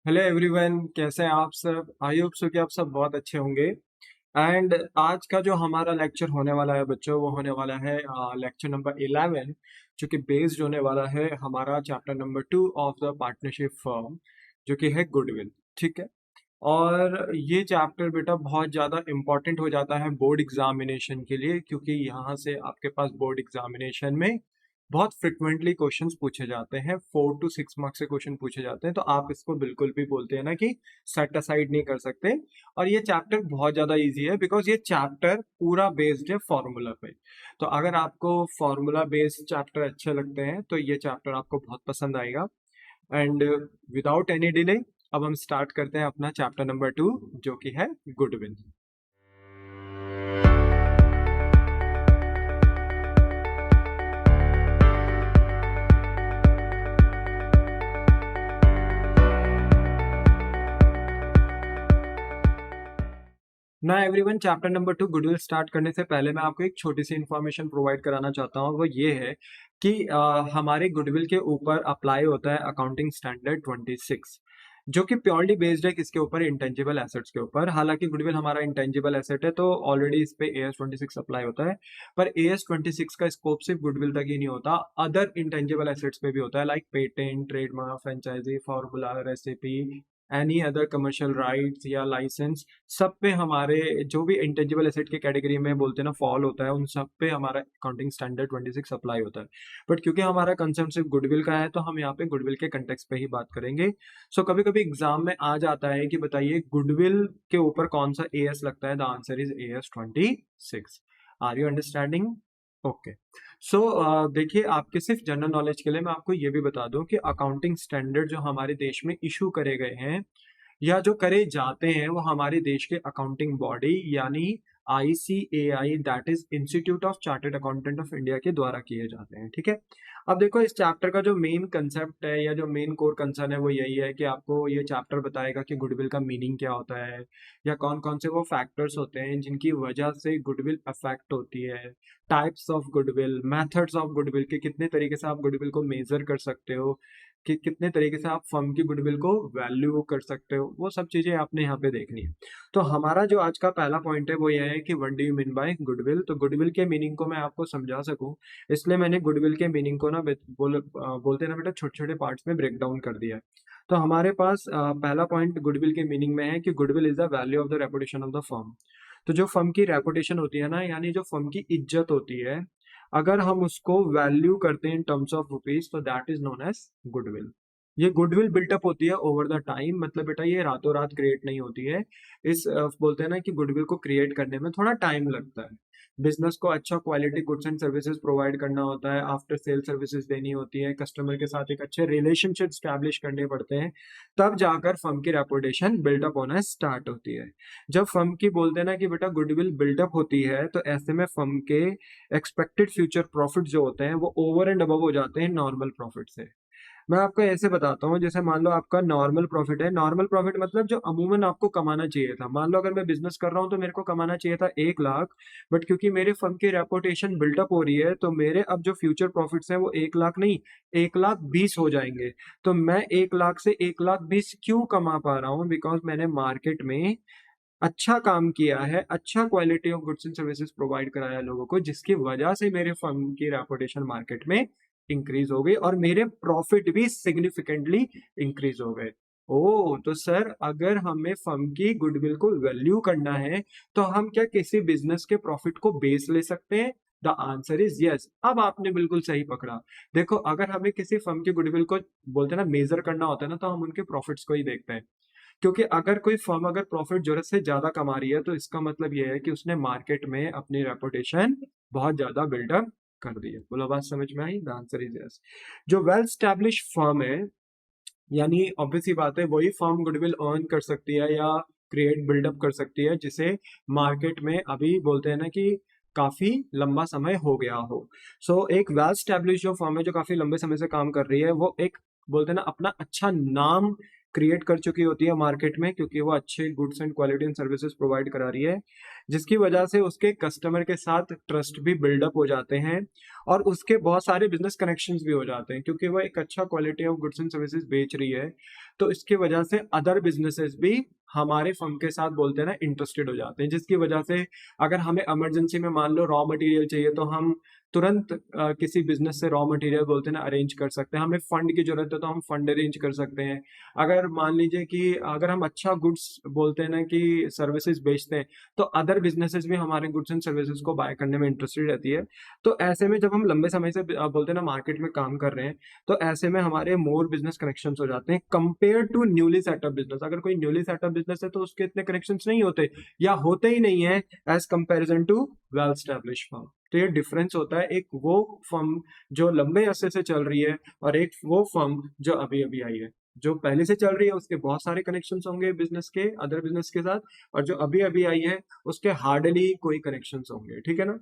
Hello everyone, कैसे हैं आप सब। आई होप सो कि आप सब बहुत अच्छे होंगे। एंड आज का जो हमारा लेक्चर होने वाला है बच्चों, वो होने वाला है लेक्चर नंबर 11, जो कि बेस्ड होने वाला है हमारा chapter number 2 of the partnership firm, जो कि है गुडविल। ठीक है। और ये चैप्टर बेटा बहुत ज़्यादा इम्पोर्टेंट हो जाता है बोर्ड एग्जामिनेशन के लिए, क्योंकि यहाँ से आपके पास बोर्ड एग्जामिनेशन में बहुत फ्रिक्वेंटली क्वेश्चंस पूछे जाते हैं। 4 to 6 मार्क्स से क्वेश्चन पूछे जाते हैं, तो आप इसको बिल्कुल भी बोलते हैं ना कि सेट असाइड नहीं कर सकते। और ये चैप्टर बहुत ज़्यादा इजी है बिकॉज ये चैप्टर पूरा बेस्ड है फॉर्मूला पे। तो अगर आपको फॉर्मूला बेस्ड चैप्टर अच्छे लगते हैं तो ये चैप्टर आपको बहुत पसंद आएगा। एंड विदाउट एनी डिले अब हम स्टार्ट करते हैं अपना चैप्टर नंबर 2, जो कि है गुडविल। ना everyone, chapter number 2 goodwill start करने से पहले मैं आपको एक छोटी सी इन्फॉर्मेशन प्रोवाइड कराना चाहता हूँ। वो ये है कि हमारे गुडविल के ऊपर अप्लाई होता है अकाउंटिंग स्टैंडर्ड 26, जो कि प्योरली बेस्ड है किसके ऊपर, इंटेंजिबल एसेट्स के ऊपर। हालांकि गुडविल हमारा इंटेंजिबल एसेट है तो ऑलरेडी इस पे AS 26 अप्लाई होता है, पर AS 26 का स्कोप सिर्फ गुडविल तक ही नहीं होता, अदर इंटेंजिबल एसेट्स पे भी होता है, like patent, trademark, franchisee, formula, recipe, any other commercial rights या लाइसेंस। सब पे हमारे जो भी इंटेंजिबल एसेट के कैटेगरी में बोलते हैं ना फॉल होता है, उन सब पे हमारा अकाउंटिंग स्टैंडर्ड 26 अप्लाई होता है। बट क्योंकि हमारा कंसर्न सिर्फ गुडविल का है तो हम यहाँ पे गुडविल के कंटेक्स्ट पे ही बात करेंगे। सो कभी कभी एग्जाम में आ जाता है कि बताइए गुडविल के ऊपर कौन सा AS लगता है। The answer is AS 26। Are you understanding? Okay. So देखिए, आपके सिर्फ जनरल नॉलेज के लिए मैं आपको ये भी बता दूं कि अकाउंटिंग स्टैंडर्ड जो हमारे देश में इशू करे गए हैं या जो करे जाते हैं, वो हमारे देश के अकाउंटिंग बॉडी यानी ICAI, that is institute of chartered accountant of India के द्वारा किए जाते हैं। ठीक है। अब देखो, इस चैप्टर का जो मेन कंसेप्ट है या जो मेन कोर कंसर्न है वो यही है कि आपको ये चैप्टर बताएगा कि गुडविल का मीनिंग क्या होता है, या कौन कौन से वो फैक्टर्स होते हैं जिनकी वजह से गुडविल अफेक्ट होती है, types of goodwill, methods of goodwill के कितने तरीके से आप गुडविल को मेजर कर सकते हो, कि कितने तरीके से आप फर्म की गुडविल को वैल्यू कर सकते हो, वो सब चीजें आपने यहाँ पे देखनी है। तो हमारा जो आज का पहला पॉइंट है वो ये है कि what do you mean by goodwill. तो गुडविल के मीनिंग को मैं आपको समझा सकूं, इसलिए मैंने गुडविल के मीनिंग को ना बोलते ना बेटा छोटे छोटे पार्ट्स में ब्रेक डाउन कर दिया है। तो हमारे पास पहला पॉइंट गुडविल के मीनिंग में है कि goodwill is the value of the reputation of the firm. तो जो फर्म की रेपुटेशन होती है ना, यानी जो फर्म की इज्जत होती है, अगर हम उसको वैल्यू करते हैं इन टर्म्स ऑफ रुपीज, तो that is known as goodwill. ये गुडविल बिल्टअप होती है ओवर द टाइम, मतलब बेटा ये रातों रात क्रिएट नहीं होती है। बोलते हैं ना कि गुडविल को क्रिएट करने में थोड़ा टाइम लगता है। बिजनेस को अच्छा quality goods and services provide करना होता है, आफ्टर सेल सर्विसेज देनी होती है, कस्टमर के साथ एक अच्छे रिलेशनशिप स्टैब्लिश करने पड़ते हैं, तब जाकर फर्म की रेपुटेशन बिल्डअप होना स्टार्ट होती है। जब फर्म की बोलते हैं ना कि बेटा गुडविल बिल्डअप होती है, तो ऐसे में फर्म के एक्सपेक्टेड फ्यूचर प्रॉफिट जो होते हैं वो ओवर एंड अबव हो जाते हैं नॉर्मल प्रॉफिट से। मैं आपको ऐसे बताता हूँ, जैसे मान लो आपका नॉर्मल प्रॉफिट है। नॉर्मल प्रॉफिट मतलब जो अमूमन आपको कमाना चाहिए था। मान लो अगर मैं बिजनेस कर रहा हूँ तो मेरे को कमाना चाहिए था 1 लाख, बट क्योंकि मेरे फर्म की रेपुटेशन बिल्डअप हो रही है तो मेरे अब जो फ्यूचर प्रॉफिट्स हैं वो 1 लाख नहीं, 1,20,000 हो जाएंगे। तो मैं 1 लाख से 1,20,000 क्यों कमा पा रहा हूँ? बिकॉज मैंने मार्केट में अच्छा काम किया है, अच्छा quality of goods and services provide कराया लोगों को, जिसकी वजह से मेरे फर्म की रेपुटेशन मार्केट में इंक्रीज हो गई और मेरे प्रॉफिट भी सिग्निफिकेंटली इंक्रीज हो गए। ओ तो सर, अगर हमें फर्म की गुडविल को वैल्यू करना है तो हम क्या किसी बिजनेस के प्रॉफिट को बेस ले सकते हैं? The answer is yes. अब आपने बिल्कुल सही पकड़ा। देखो, अगर हमें किसी फर्म की गुडविल को बोलते हैं ना मेजर करना होता है ना, तो हम उनके प्रॉफिट्स को ही देखते हैं। क्योंकि अगर कोई फर्म अगर प्रॉफिट जरूरत से ज्यादा कमा रही है तो इसका मतलब ये है कि उसने मार्केट में अपनी रेपुटेशन बहुत ज्यादा बिल्डअप कर दी है। बोलो, बात समझ में आई? The answer is yes. जो वेल स्टैब्लिश फर्म है, यानी ऑब्वियस ही बात है, वही फर्म गुडविल अर्न कर सकती है या क्रिएट बिल्डअप कर सकती है जिसे मार्केट में अभी बोलते हैं ना कि काफी लंबा समय हो गया हो। एक वेल स्टैब्लिश जो फर्म है जो काफी लंबे समय से काम कर रही है, वो एक बोलते हैं ना अपना अच्छा नाम क्रिएट कर चुकी होती है मार्केट में, क्योंकि वो अच्छे goods and quality and services provide करा रही है, जिसकी वजह से उसके कस्टमर के साथ ट्रस्ट भी बिल्डअप हो जाते हैं और उसके बहुत सारे बिजनेस कनेक्शंस भी हो जाते हैं, क्योंकि वो एक अच्छा quality of goods and services बेच रही है। तो इसकी वजह से अदर बिजनेसेस भी हमारे फर्म के साथ बोलते हैं ना इंटरेस्टेड हो जाते हैं, जिसकी वजह से अगर हमें इमरजेंसी में मान लो रॉ मटेरियल चाहिए तो हम तुरंत किसी बिजनेस से रॉ मटेरियल बोलते हैं ना अरेंज कर सकते हैं। हमें फंड की जरूरत है तो हम फंड अरेंज कर सकते हैं। अगर मान लीजिए कि अगर हम अच्छा गुड्स बोलते हैं ना कि सर्विसेज बेचते हैं, तो अदर बिजनेसेस भी हमारे गुड्स एंड सर्विसेज को बाय करने में इंटरेस्टेड रहती है। तो ऐसे में जब हम लंबे समय से बोलते हैं ना मार्केट में काम कर रहे हैं, तो ऐसे में हमारे मोर बिजनेस कनेक्शन हो जाते हैं compare to newly set up business. अगर कोई न्यूली सेटअप बिजनेस है तो उसके इतने कनेक्शन नहीं होते या होते ही नहीं है as comparison to well established firm. तो ये डिफरेंस होता है, एक वो फर्म जो लंबे अरसे से चल रही है और एक वो फर्म जो अभी अभी आई है। जो पहले से चल रही है उसके बहुत सारे कनेक्शंस होंगे बिजनेस के, अदर बिजनेस के साथ, और जो अभी अभी आई है उसके हार्डली कोई कनेक्शंस होंगे। ठीक है ना?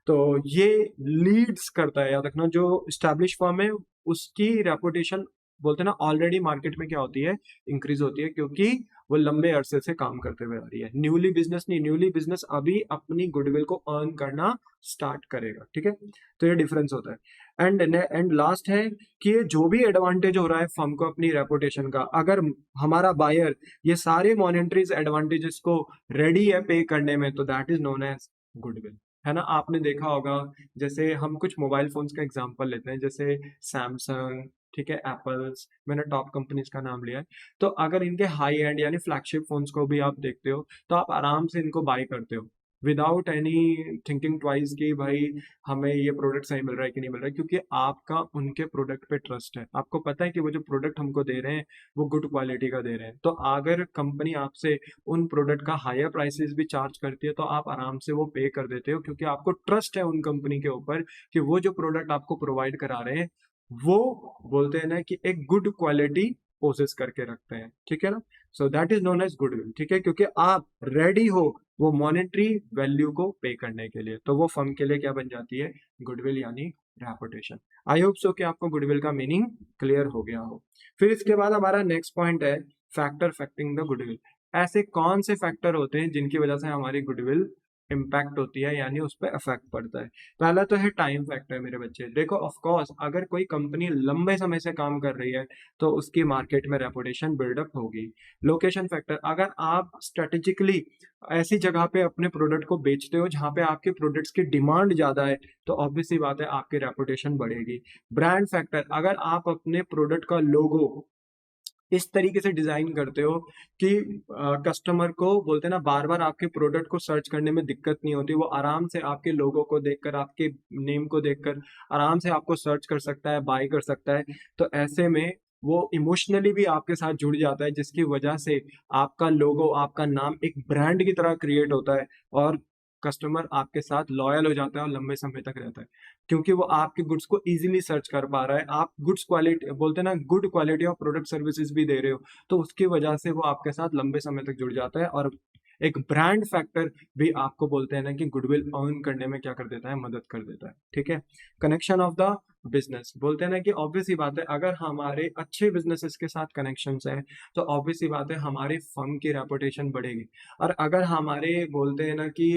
तो ये लीड्स करता है, याद रखना, जो स्टैब्लिश फर्म है उसकी रेपुटेशन बोलते हैं ना ऑलरेडी मार्केट में क्या होती है, इंक्रीज होती है, क्योंकि वो लंबे अरसे से काम करते हुए आ रही है। न्यूली बिजनेस नहीं, न्यूली बिजनेस अभी अपनी गुडविल को अर्न करना स्टार्ट करेगा। ठीक है? तो ये डिफरेंस होता है। एंड लास्ट है कि ये जो भी एडवांटेज हो रहा है फर्म को अपनी रेपुटेशन का, अगर हमारा बायर ये सारे मॉनिटरीज एडवांटेजेस को रेडी है पे करने में, तो that is known as goodwill. है ना? आपने देखा होगा, जैसे हम कुछ मोबाइल फोन्स का एग्जांपल लेते हैं, जैसे सैमसंग, ठीक है, एप्पल्स, मैंने टॉप कंपनीज का नाम लिया है। तो अगर इनके हाई एंड यानी फ्लैगशिप फोन्स को भी आप देखते हो तो आप आराम से इनको बाय करते हो विदाउट एनी थिंकिंग ट्वाइस कि भाई हमें ये प्रोडक्ट सही मिल रहा है कि नहीं मिल रहा है, क्योंकि आपका उनके प्रोडक्ट पे ट्रस्ट है। आपको पता है कि वो जो प्रोडक्ट हमको दे रहे हैं वो गुड क्वालिटी का दे रहे हैं। तो अगर कंपनी आपसे उन प्रोडक्ट का हायर प्राइसेस भी चार्ज करती है तो आप आराम से वो पे कर देते हो, क्योंकि आपको ट्रस्ट है उन कंपनी के ऊपर कि वो जो प्रोडक्ट आपको प्रोवाइड करा रहे हैं वो बोलते हैं ना कि एक गुड क्वालिटी पोसेस करके रखते हैं। ठीक है ना? So that is known as goodwill. ठीक है? क्योंकि आप रेडी हो वो मॉनेटरी वैल्यू को पे करने के लिए, तो वो फर्म के लिए क्या बन जाती है, गुडविल यानी रेपुटेशन। आई होप सो कि आपको गुडविल का मीनिंग क्लियर हो गया हो। फिर इसके बाद हमारा नेक्स्ट पॉइंट है फैक्टर अफेक्टिंग द गुडविल। ऐसे कौन से फैक्टर होते हैं जिनकी वजह से हमारी गुडविल इम्पैक्ट होती है यानी उस पर इफेक्ट पड़ता है? पहला तो है टाइम फैक्टर मेरे बच्चे। देखो, ऑफ कोर्स अगर कोई कंपनी लंबे समय से काम कर रही है तो उसकी मार्केट में रेपुटेशन बिल्डअप होगी। लोकेशन फैक्टर, अगर आप स्ट्रेटेजिकली ऐसी जगह पे अपने प्रोडक्ट को बेचते हो जहां पे आपके प्रोडक्ट्स की डिमांड ज्यादा है तो ऑब्वियस सी बात है आपकी रेपुटेशन बढ़ेगी। ब्रांड फैक्टर, अगर आप अपने प्रोडक्ट का लोगो इस तरीके से डिजाइन करते हो कि कस्टमर को बोलते हैं ना बार बार आपके प्रोडक्ट को सर्च करने में दिक्कत नहीं होती, वो आराम से आपके लोगो को देखकर, आपके नेम को देखकर आराम से आपको सर्च कर सकता है, बाय कर सकता है। तो ऐसे में वो इमोशनली भी आपके साथ जुड़ जाता है, जिसकी वजह से आपका लोगो, आपका नाम एक ब्रांड की तरह क्रिएट होता है और कस्टमर आपके साथ लॉयल हो जाता है और लंबे समय तक रहता है, क्योंकि वो आपके गुड्स को इजीली सर्च कर पा रहा है। आप गुड्स क्वालिटी बोलते हैं ना, good quality of product services भी दे रहे हो, तो उसकी वजह से वो आपके साथ लंबे समय तक जुड़ जाता है। और एक ब्रांड फैक्टर भी आपको बोलते हैं ना कि गुडविल अर्न करने में क्या कर देता है, मदद कर देता है। ठीक है? कनेक्शन ऑफ द बिजनेस, बोलते हैं ना कि ऑब्वियस ही बात है अगर हमारे अच्छे बिजनेसेस के साथ कनेक्शंस है तो ऑब्वियस ही बात है हमारे फर्म की रेपुटेशन बढ़ेगी। और अगर हमारे बोलते हैं ना कि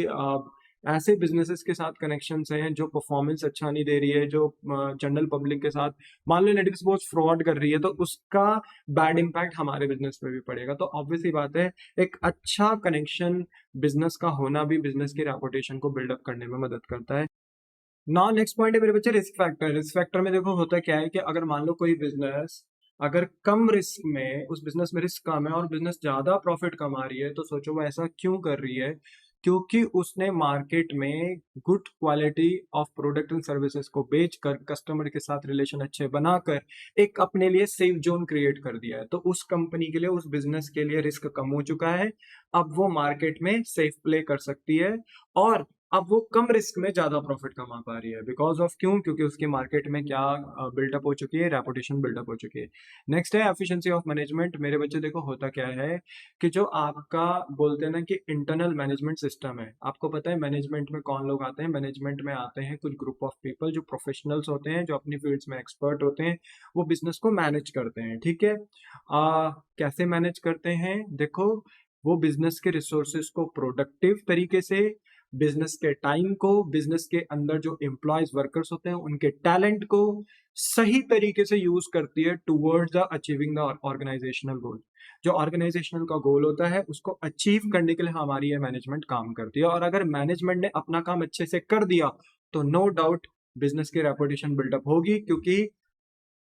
ऐसे बिजनेसेस के साथ कनेक्शंस हैं जो परफॉर्मेंस अच्छा नहीं दे रही है, जो जनरल पब्लिक के साथ मान लो नेटिव सपोज फ्रॉड कर रही है, तो उसका बैड इम्पैक्ट हमारे बिजनेस पे भी पड़ेगा। तो ऑब्वियस ही बात है एक अच्छा कनेक्शन बिजनेस का होना भी बिजनेस की रेपुटेशन को बिल्डअप करने में मदद करता है। नाउ नेक्स्ट पॉइंट है मेरे बच्चे रिस्क फैक्टर। रिस्क फैक्टर में देखो होता क्या है कि अगर मान लो कोई बिजनेस अगर कम रिस्क में, उस बिजनेस में रिस्क कम है और बिजनेस ज्यादा प्रॉफिट कमा रही है, तो सोचो वो ऐसा क्यों कर रही है, क्योंकि उसने मार्केट में good quality of product and services को बेचकर कस्टमर के साथ रिलेशन अच्छे बनाकर एक अपने लिए सेफ जोन क्रिएट कर दिया है। तो उस कंपनी के लिए, उस बिजनेस के लिए रिस्क कम हो चुका है, अब वो मार्केट में सेफ प्ले कर सकती है और अब वो कम रिस्क में ज्यादा प्रॉफिट कमा पा रही है, बिकॉज ऑफ क्यों, क्योंकि उसकी मार्केट में क्या बिल्डअप हो चुकी है, रेपुटेशन बिल्डअप हो चुकी है। नेक्स्ट है एफिशिएंसी ऑफ मैनेजमेंट। मेरे बच्चे देखो होता क्या है कि जो आपका बोलते हैं ना कि इंटरनल मैनेजमेंट सिस्टम है, आपको पता है मैनेजमेंट में कौन लोग आते हैं, मैनेजमेंट में आते हैं कुछ ग्रुप ऑफ पीपल जो प्रोफेशनल्स होते हैं, जो अपनी फील्ड्स में एक्सपर्ट होते हैं, वो बिजनेस को मैनेज करते हैं, ठीक है। कैसे मैनेज करते हैं, देखो वो बिजनेस के रिसोर्सेज को प्रोडक्टिव तरीके से, बिजनेस के टाइम को, बिजनेस के अंदर जो एम्प्लॉयज वर्कर्स होते हैं उनके टैलेंट को सही तरीके से यूज करती है towards the achieving the organisational goal. जो ऑर्गेनाइजेशनल का गोल होता है उसको अचीव करने के लिए हमारी ये मैनेजमेंट काम करती है। और अगर मैनेजमेंट ने अपना काम अच्छे से कर दिया तो नो डाउट बिजनेस की रेपुटेशन बिल्डअप होगी, क्योंकि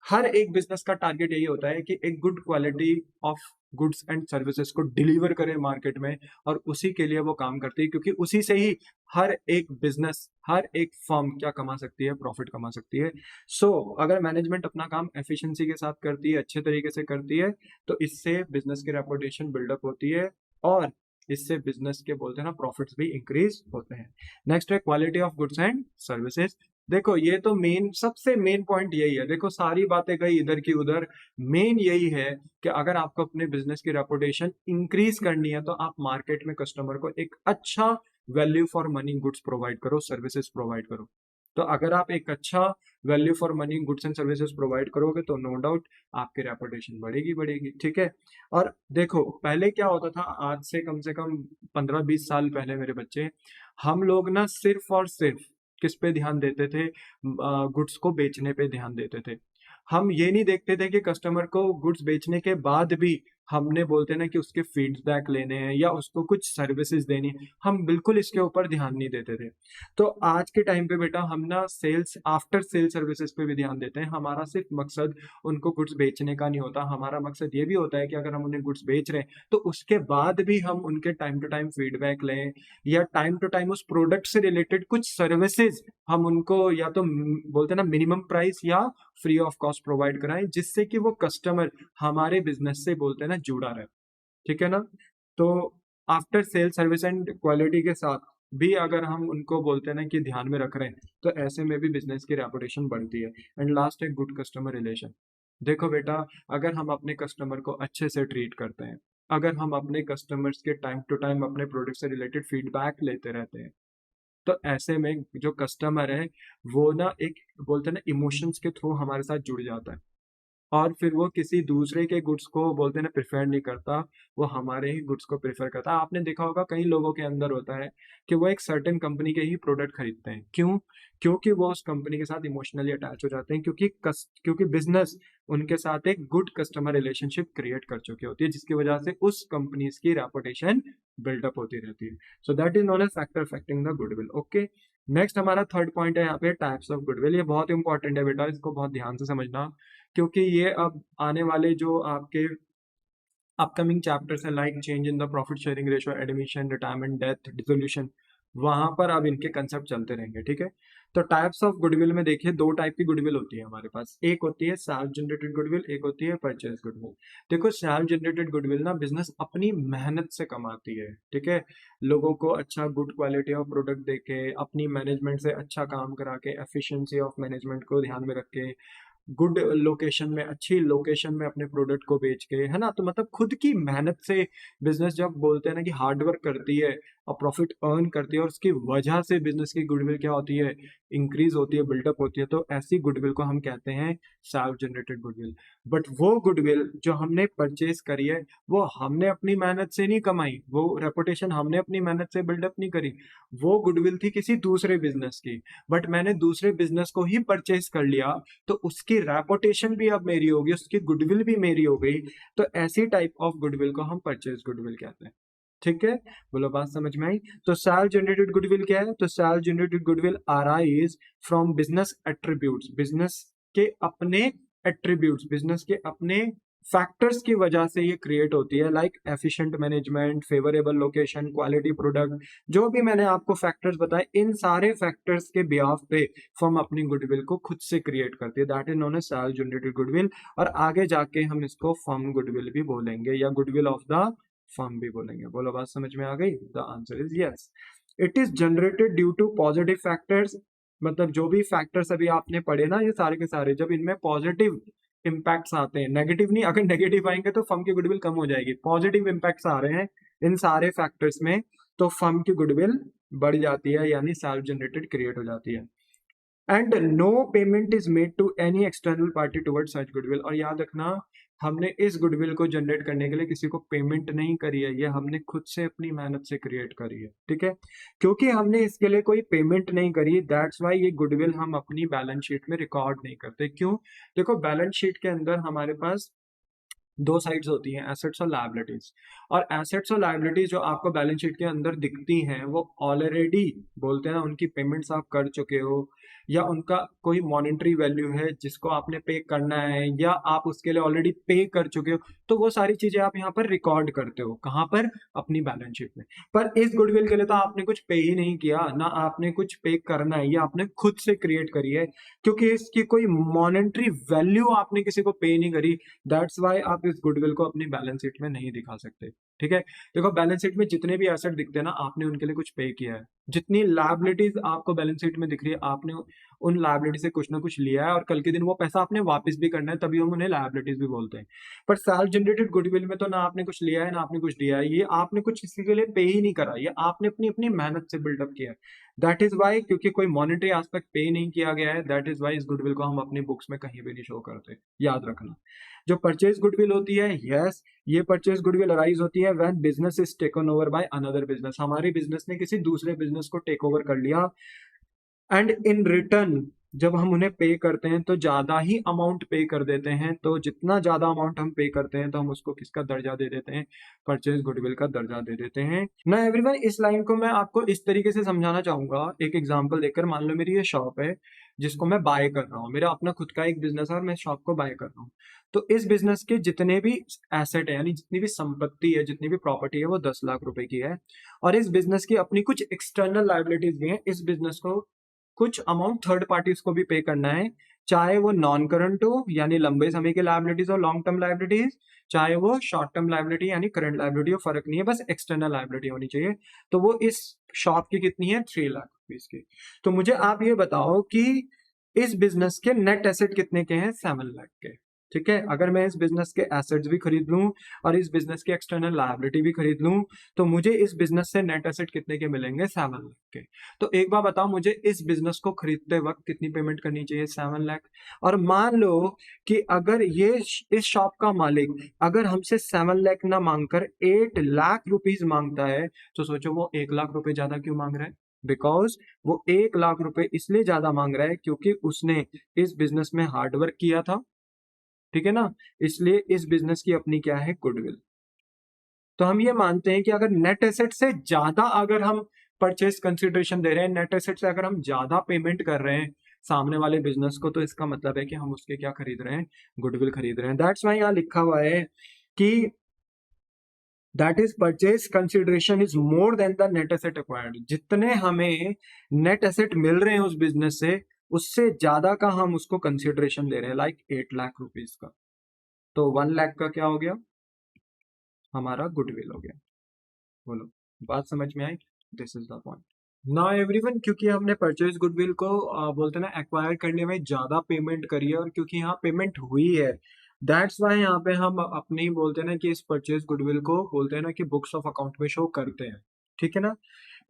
हर एक बिजनेस का टारगेट यही होता है कि एक good quality of goods and services को डिलीवर करे मार्केट में, और उसी के लिए वो काम करती है, क्योंकि उसी से ही हर एक बिजनेस, हर एक फर्म क्या कमा सकती है, प्रॉफिट कमा सकती है। सो अगर मैनेजमेंट अपना काम एफिशिएंसी के साथ करती है, अच्छे तरीके से करती है, तो इससे बिजनेस की रेपुटेशन बिल्डअप होती है, और इससे बिजनेस के बोलते हैं ना प्रॉफिट्स भी इंक्रीज होते हैं। नेक्स्ट है quality of goods and services. देखो ये तो मेन, सबसे मेन पॉइंट यही है, देखो सारी बातें गई इधर की उधर, मेन यही है कि अगर आपको अपने बिजनेस की रेपुटेशन इंक्रीज करनी है तो आप मार्केट में कस्टमर को एक अच्छा value for money goods provide करो, सर्विसेज प्रोवाइड करो। तो अगर आप एक अच्छा value for money goods and services provide करोगे तो नो डाउट आपकी रेपुटेशन बढ़ेगी बढ़ेगी, ठीक है। और देखो पहले क्या होता था, आज से कम 15-20 साल पहले मेरे बच्चे, हम लोग ना सिर्फ और सिर्फ किस पे ध्यान देते थे, गुड्स को बेचने पे ध्यान देते थे। हम ये नहीं देखते थे कि कस्टमर को गुड्स बेचने के बाद भी हमने बोलते ना कि उसके फीडबैक लेने हैं या उसको कुछ सर्विसेज देनी है, हम बिल्कुल इसके ऊपर ध्यान नहीं देते थे। तो आज के टाइम पे बेटा हम ना सेल्स, आफ्टर सेल सर्विसेज पे भी ध्यान देते हैं। हमारा सिर्फ मकसद उनको गुड्स बेचने का नहीं होता, हमारा मकसद ये भी होता है कि अगर हम उन्हें गुड्स बेच रहे हैं तो उसके बाद भी हम उनके टाइम टू टाइम फीडबैक लें, या टाइम टू टाइम उस प्रोडक्ट से रिलेटेड कुछ सर्विसेज हम उनको या तो बोलते हैं ना मिनिमम प्राइस या फ्री ऑफ कॉस्ट प्रोवाइड कराएं, जिससे कि वो कस्टमर हमारे बिजनेस से बोलते हैं ना जुड़ा रहे, ठीक है ना। तो after sale service and quality के साथ भी अगर हम उनको बोलते हैं ना कि ध्यान में रख रहे हैं, तो ऐसे में भी बिजनेस की रेपुटेशन बढ़ती है। एंड लास्ट है गुड कस्टमर रिलेशन। देखो बेटा, अगर हम अपने कस्टमर को अच्छे से ट्रीट करते हैं, अगर हम अपने कस्टमर्स के टाइम टू टाइम अपने प्रोडक्ट से रिलेटेड फीडबैक लेते रहते हैं, तो ऐसे में जो कस्टमर है वो ना एक बोलते हैं ना इमोशंस के थ्रू हमारे साथ जुड़ जाता है, और फिर वो किसी दूसरे के गुड्स को बोलते हैं ना प्रेफर नहीं करता, वो हमारे ही गुड्स को प्रेफर करता है। आपने देखा होगा कई लोगों के अंदर होता है कि वो एक सर्टेन कंपनी के ही प्रोडक्ट खरीदते हैं, क्यों, क्योंकि वो उस कंपनी के साथ इमोशनली अटैच हो जाते हैं, क्योंकि बिजनेस उनके साथ एक गुड कस्टमर रिलेशनशिप क्रिएट कर चुकी होती है, जिसकी वजह से उस कंपनीज की रेपुटेशन बिल्डअप होती रहती है। सो that is known age factor affecting the goodwill. Okay, next हमारा थर्ड पॉइंट है यहाँ पे टाइप्स ऑफ गुडविल। ये बहुत इंपॉर्टेंट है बेटा, इसको बहुत ध्यान से समझना, क्योंकि ये अब आने वाले जो आपके अपकमिंग चैप्टर्स हैं, like change in the profit sharing ratio, admission, retirement, death, dissolution, वहां पर अब इनके कंसेप्ट चलते रहेंगे, ठीक है। तो टाइप्स ऑफ गुडविल में देखिए दो टाइप की गुडविल होती है हमारे पास, एक होती है सेल्फ जनरेटेड गुडविल, एक होती है परचेज गुडविल। देखो सेल्फ जनरेटेड गुडविल ना बिजनेस अपनी मेहनत से कमाती है, ठीक है, लोगों को अच्छा गुड क्वालिटी ऑफ प्रोडक्ट देके, अपनी मैनेजमेंट से अच्छा काम करा के, एफिशिएंसी ऑफ मैनेजमेंट को ध्यान में रख के, गुड लोकेशन में, अच्छी लोकेशन में अपने प्रोडक्ट को बेच के, है ना। तो मतलब खुद की मेहनत से बिजनेस जब बोलते हैं ना कि हार्ड वर्क करती है और प्रॉफिट अर्न करती है, और उसकी वजह से बिजनेस की गुडविल क्या होती है, इंक्रीज होती है, बिल्डअप होती है, तो ऐसी गुडविल को हम कहते हैं सेल्फ जनरेटेड गुडविल। बट वो गुडविल जो हमने परचेज करी है वो हमने अपनी मेहनत से नहीं कमाई, वो रेपुटेशन हमने अपनी मेहनत से बिल्डअप नहीं करी, वो गुडविल थी किसी दूसरे बिजनेस की, बट मैंने दूसरे बिजनेस को ही परचेज कर लिया, तो उसकी रेपुटेशन भी अब मेरी होगी, उसकी गुडविल भी मेरी हो गई। तो ऐसी टाइप ऑफ गुडविल को हम परचेज गुडविल कहते हैं, ठीक है। बोलो बात समझ में आई। तो सेल्फ जनरेटेड गुडविल क्या है, तो self generated goodwill arise from business attributes, business के अपने एट्रीब्यूट्स, बिजनेस के अपने फैक्टर्स की वजह से ये क्रिएट होती है, like efficient management, favourable location, quality product, जो भी मैंने आपको फैक्टर्स बताए, इन सारे फैक्टर्स के बिहाफ पे फर्म अपनी गुडविल को खुद से क्रिएट करती है, that is known as self generated goodwill. और आगे जाके हम इसको फर्म गुडविल भी बोलेंगे या गुडविल ऑफ द फर्म भी बोलेंगे। बोलो बात समझ में आ गई, the answer is yes. It is generated due to positive factors, मतलब जो भी फैक्टर्स अभी आपने पढ़े ना ये सारे के सारे, जब इनमें पॉजिटिव इम्पैक्ट्स आते हैं, नेगेटिव नहीं, अगर नेगेटिव आएंगे तो फर्म की गुडविल कम हो जाएगी, पॉजिटिव इम्पैक्ट्स आ रहे हैं इन सारे फैक्टर्स में, तो फर्म की गुडविल बढ़ जाती है, यानी सेल्फ जनरेटेड क्रिएट हो जाती है। And no payment is made to any external party towards such goodwill, और याद रखना हमने इस गुडविल को जनरेट करने के लिए किसी को पेमेंट नहीं करी है, ये हमने खुद से अपनी मेहनत से क्रिएट करी है, ठीक है। क्योंकि हमने इसके लिए कोई पेमेंट नहीं करी, दैट्स वाई ये गुडविल हम अपनी बैलेंस शीट में रिकॉर्ड नहीं करते। क्यों? देखो बैलेंस शीट के अंदर हमारे पास दो साइड्स होती हैं, एसेट्स और लायबिलिटीज, और एसेट्स और लायबिलिटीज जो आपको बैलेंस शीट के अंदर दिखती हैं वो ऑलरेडी बोलते हैं ना उनकी पेमेंट्स आप कर चुके हो, या उनका कोई मॉनेटरी वैल्यू है जिसको आपने पे करना है, या आप उसके लिए ऑलरेडी पे कर चुके हो, तो वो सारी चीजें आप यहाँ पर रिकॉर्ड करते हो, कहाँ पर? अपनी बैलेंस शीट में। पर इस गुडविल के लिए तो आपने कुछ पे ही नहीं किया ना, आपने कुछ पे करना है, ये आपने खुद से क्रिएट करी है, क्योंकि इसकी कोई मॉनेटरी वैल्यू आपने किसी को पे नहीं करी, दैट्स वाई आप इस गुडविल को अपनी बैलेंस शीट में नहीं दिखा सकते, ठीक है। देखो बैलेंस शीट में जितने भी एसेट दिखते हैं ना, आपने उनके लिए कुछ पे किया है, जितनी लायबिलिटीज आपको बैलेंस शीट में दिख रही है, आपने उन लायबिलिटी से कुछ ना कुछ लिया है, और कल के दिन वो पैसा आपने वापस भी करना है, तभी हम उन्हें लायबिलिटीज भी बोलते हैं। पर सेल्फ जनरेटेड गुडविल में तो ना आपने कुछ लिया है ना आपने कुछ दिया है, ये आपने कुछ किसी के लिए पे ही नहीं करा, ये आपने अपनी अपनी मेहनत से बिल्डअप किया है। दैट इज वाई, क्योंकि कोई मॉनेटरी एस्पेक्ट पे नहीं किया गया है, दैट इज वाई इस गुडविल को हम अपनी बुक्स में कहीं भी नहीं शो करते, याद रखना। जो परचेज गुडविल होती है, यस, ये परचेज गुडविल अराइज होती है when business is taken over by another business, हमारे बिजनेस ने किसी दूसरे बिजनेस को टेक ओवर कर लिया, एंड इन रिटर्न जब हम उन्हें पे करते हैं तो ज्यादा ही अमाउंट पे कर देते हैं, तो जितना ज्यादा अमाउंट हम पे करते हैं तो हम उसको किसका दर्जा दे देते हैं? परचेज गुडविल का दर्जा दे देते हैं ना। एवरीवन, इस लाइन को मैं आपको इस तरीके से समझाना चाहूंगा एक एग्जांपल देकर। मान लो मेरी ये शॉप है जिसको मैं बाय कर रहा हूँ, मेरा अपना खुद का एक बिजनेस है और मैं शॉप को बाय कर रहा हूँ, तो इस बिजनेस के जितने भी एसेट है, यानी जितनी भी संपत्ति है, जितनी भी प्रॉपर्टी है, वो 10 लाख रुपए की है, और इस बिजनेस की अपनी कुछ एक्सटर्नल लाइबिलिटीज भी हैं, इस बिजनेस को कुछ अमाउंट थर्ड पार्टीज को भी पे करना है, चाहे वो नॉन करंट हो यानी लंबे समय की लायबिलिटीज और लॉन्ग टर्म लायबिलिटीज, चाहे वो शॉर्ट टर्म लायबिलिटी यानी करंट लायबिलिटी हो, फर्क नहीं है, बस एक्सटर्नल लायबिलिटी होनी चाहिए। तो वो इस शॉप की कितनी है? 3 लाख रुपीज की। तो मुझे आप ये बताओ कि इस बिजनेस के नेट एसेट कितने के हैं? 7 लाख के, ठीक है। अगर मैं इस बिजनेस के एसेट्स भी खरीद लूं और इस बिजनेस की एक्सटर्नल लायबिलिटी भी खरीद लूं, तो मुझे इस बिजनेस से नेट एसेट कितने के मिलेंगे? 7 लाख के। तो एक बार बताओ, मुझे इस बिजनेस को खरीदते वक्त कितनी पेमेंट करनी चाहिए? 7 लाख। और मान लो कि अगर ये इस शॉप का मालिक अगर हमसे 7 लाख ना मांगकर 8 लाख रुपीज मांगता है, तो सोचो वो 1 लाख रुपए ज्यादा क्यों मांग रहा है? बिकॉज वो 1 लाख रुपए इसलिए ज्यादा मांग रहा है क्योंकि उसने इस बिजनेस में हार्डवर्क किया था, ठीक है ना, इसलिए इस बिजनेस की अपनी क्या है? गुडविल। तो हम ये मानते हैं कि अगर नेट एसेट से ज्यादा अगर हम परचेस कंसिडरेशन दे रहे हैं, नेट एसेट से अगर हम ज्यादा पेमेंट कर रहे हैं सामने वाले बिजनेस को, तो इसका मतलब है कि हम उसके क्या खरीद रहे हैं? गुडविल खरीद रहे हैं। दैट्स वाई यहाँ लिखा हुआ है कि that is purchase consideration is more than the net asset acquired, जितने हमें नेट एसेट मिल रहे हैं उस बिजनेस से, उससे ज्यादा का हम उसको कंसिडरेशन दे रहे हैं, लाइक 8 लाख रुपीज का। तो 1 लाख का क्या हो गया? हमारा गुडविल हो गया। बोलो, बात समझ में आई? This is the point. Now everyone, क्योंकि हमने परचेज गुडविल को बोलते हैं ना एक्वायर करने में ज्यादा पेमेंट करी है, और क्योंकि यहाँ पेमेंट हुई है, दैट्स वाई यहाँ पे हम अपने ही बोलते हैं ना कि इस परचेज गुडविल को बोलते हैं ना कि बुक्स ऑफ अकाउंट में शो करते हैं, ठीक है ना।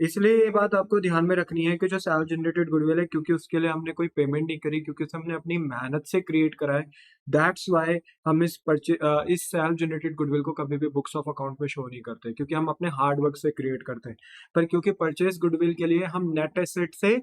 इसलिए ये बात आपको ध्यान में रखनी है कि जो सेल्फ जनरेटेड गुडविल है, क्योंकि उसके लिए हमने कोई पेमेंट नहीं करी, क्योंकि उसे हमने अपनी मेहनत से क्रिएट करा है, दैट्स वाई हम इस सेल्फ जनरेटेड गुडविल को कभी भी बुक्स ऑफ अकाउंट में शो नहीं करते, क्योंकि हम अपने हार्ड वर्क से क्रिएट करते हैं। पर क्योंकि परचेज गुडविल के लिए हम नेट एसेट से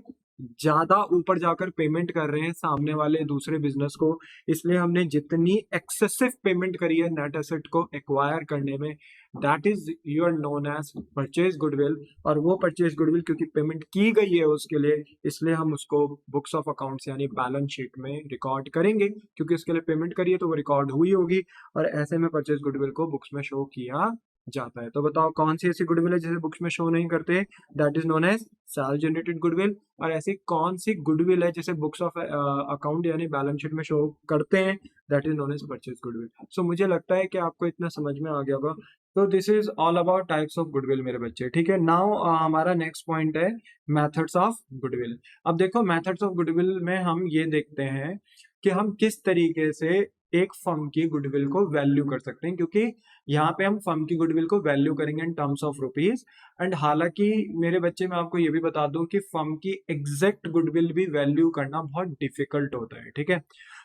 ज्यादा ऊपर जाकर पेमेंट कर रहे हैं सामने वाले दूसरे बिजनेस को, इसलिए हमने जितनी एक्सेसिव पेमेंट करी है नेट एसेट को एक्वायर करने में, that is your known as purchase goodwill. और वो परचेज गुडविल क्योंकि पेमेंट की गई है उसके लिए, इसलिए हम उसको बुक्स ऑफ अकाउंट्स यानी बैलेंस शीट में रिकॉर्ड करेंगे, क्योंकि उसके लिए पेमेंट करी है तो वो रिकॉर्ड हुई होगी, और ऐसे में परचेज गुडविल को बुक्स में शो किया जाता है। तो बताओ कौन सी ऐसी गुडविल है जिसे बुक्स में शो नहीं करते, that is known as self generated goodwill. और ऐसी कौन सी गुडविल है जिसे बुक्स ऑफ अकाउंट यानी बैलेंस शीट में शो करते हैं, that is known as purchase goodwill. So मुझे लगता है कि आपको इतना समझ में आ गया होगा। तो this is all about types of goodwill मेरे बच्चे, ठीक है। नाउ हमारा नेक्स्ट पॉइंट है मेथड्स ऑफ गुडविल। अब देखो मेथड्स ऑफ गुडविल में हम ये देखते हैं कि हम किस तरीके से एक फर्म की गुडविल को वैल्यू कर सकते हैं, क्योंकि यहाँ पे हम फर्म की गुडविल को वैल्यू करेंगे इन टर्म्स ऑफ रुपीज। एंड हालांकि मेरे बच्चे, मैं आपको ये भी बता दूं कि फर्म की एग्जैक्ट गुडविल भी वैल्यू करना बहुत डिफिकल्ट होता है, ठीक है।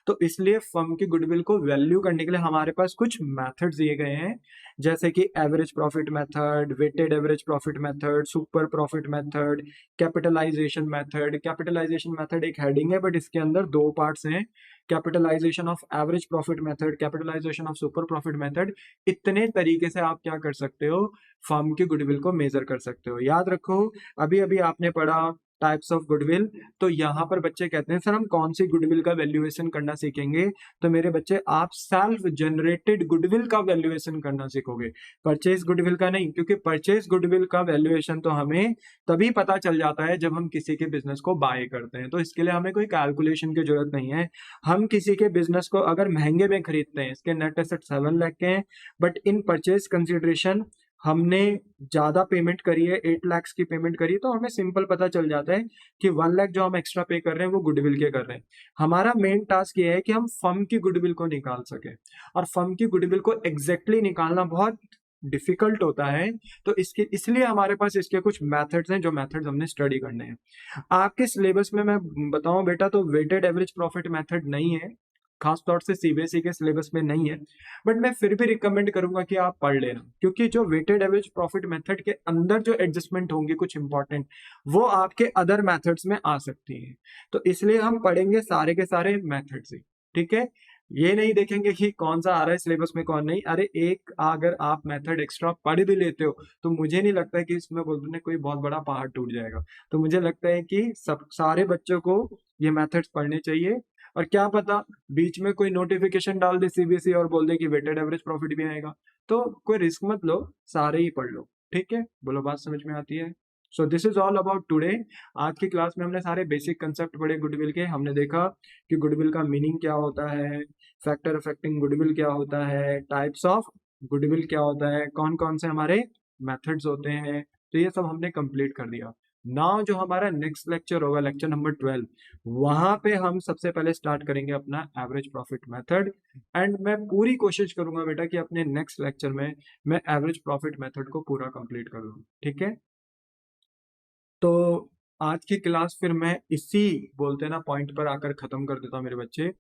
तो इसलिए फर्म की गुडविल को वैल्यू करने के लिए हमारे पास कुछ मेथड्स दिए गए हैं, जैसे कि average profit method, weighted average profit method, super profit method, capitalisation method. Capitalisation method एक हेडिंग है, बट इसके अंदर दो पार्ट्स हैं, capitalisation of average profit method, capitalisation of super profit method. इतने तरीके से आप क्या कर सकते हो, फर्म की गुडविल को मेजर कर सकते हो। याद रखो, अभी अभी आपने पढ़ा टाइप्स ऑफ गुडविल, तो यहाँ पर बच्चे कहते हैं सर हम कौन सी गुडविल का वैल्यूएशन करना सीखेंगे। तो मेरे बच्चे, आप सेल्फ जनरेटेड गुडविल का वैल्यूएशन करना सीखोगे, परचेज गुडविल का नहीं, क्योंकि परचेज गुडविल का वैल्यूएशन तो हमें तभी पता चल जाता है जब हम किसी के बिजनेस को बाय करते हैं। तो इसके लिए हमें कोई कैलकुलेशन की जरूरत नहीं है। हम किसी के बिजनेस को अगर महंगे में खरीदते हैं, इसके नेट एसेट 7 लाख के हैं, बट इन परचेज कंसिडरेशन हमने ज्यादा पेमेंट करी है, 8 लाख की पेमेंट करी है, तो हमें सिंपल पता चल जाता है कि 1 लाख जो हम एक्स्ट्रा पे कर रहे हैं वो गुडविल के कर रहे हैं। हमारा मेन टास्क ये है कि हम फर्म की गुडविल को निकाल सके, और फर्म की गुडविल को एग्जैक्टली निकालना बहुत डिफिकल्ट होता है। तो इसके इसलिए हमारे पास इसके कुछ मेथड्स हैं, जो मेथड्स हमने स्टडी करने हैं। आपके सिलेबस में मैं बताऊं बेटा, तो वेटेड एवरेज प्रॉफिट मेथड नहीं है, खास तौर से सीबीएसई के सिलेबस में नहीं है, बट मैं फिर भी रिकमेंड करूंगा कि आप पढ़ लेना, क्योंकि जो वेटेड एवरेज प्रॉफिट मेथड के अंदर जो एडजस्टमेंट होंगी कुछ इंपॉर्टेंट, वो आपके अदर मेथड्स में आ सकती हैं। तो इसलिए हम पढ़ेंगे सारे के सारे मेथड्स ही, ठीक है। ये नहीं देखेंगे कि कौन सा आ रहा है सिलेबस में कौन नहीं। अरे एक अगर आप मेथड एक्स्ट्रा पढ़ भी लेते हो, तो मुझे नहीं लगता है कि इसमें बोलते कोई बहुत बड़ा पहाड़ टूट जाएगा। तो मुझे लगता है कि सब सारे बच्चों को ये मेथड्स पढ़ने चाहिए। और क्या पता बीच में कोई नोटिफिकेशन डाल दे सीबीएसई और बोल दे कि वेटेड एवरेज प्रॉफिट भी आएगा, तो कोई रिस्क मत लो, सारे ही पढ़ लो, ठीक है। बोलो बात समझ में आती है। So this is all about today. आज की क्लास में हमने सारे बेसिक कंसेप्ट पढ़े गुडविल के। हमने देखा कि गुडविल का मीनिंग क्या होता है, फैक्टर अफेक्टिंग गुडविल क्या होता है, टाइप्स ऑफ गुडविल क्या होता है, कौन कौन से हमारे मेथड्स होते हैं। तो ये सब हमने कंप्लीट कर दिया। नाउ जो हमारा नेक्स्ट लेक्चर होगा, लेक्चर नंबर 12, वहां पे हम सबसे पहले स्टार्ट करेंगे अपना एवरेज प्रॉफिट मेथड। एंड मैं पूरी कोशिश करूंगा बेटा कि अपने नेक्स्ट लेक्चर में मैं एवरेज प्रॉफिट मेथड को पूरा कंप्लीट कर लूँ, ठीक है। तो आज की क्लास फिर मैं इसी बोलते ना पॉइंट पर आकर खत्म कर देता हूँ मेरे बच्चे।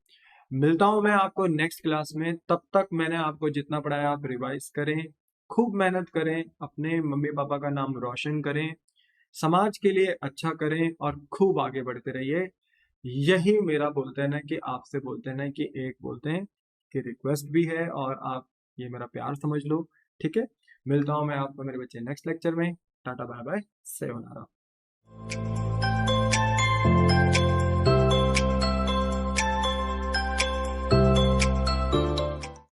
मिलता हूं मैं आपको नेक्स्ट क्लास में। तब तक मैंने आपको जितना पढ़ाया आप रिवाइज करें, खूब मेहनत करें, अपने मम्मी पापा का नाम रोशन करें, समाज के लिए अच्छा करें, और खूब आगे बढ़ते रहिए। यही मेरा बोलते हैं ना कि आपसे बोलते हैं ना कि एक बोलते हैं कि रिक्वेस्ट भी है, और आप ये मेरा प्यार समझ लो, ठीक है। मिलता हूं मैं आपको मेरे बच्चे नेक्स्ट लेक्चर में। Tata bye bye, सेवनारा।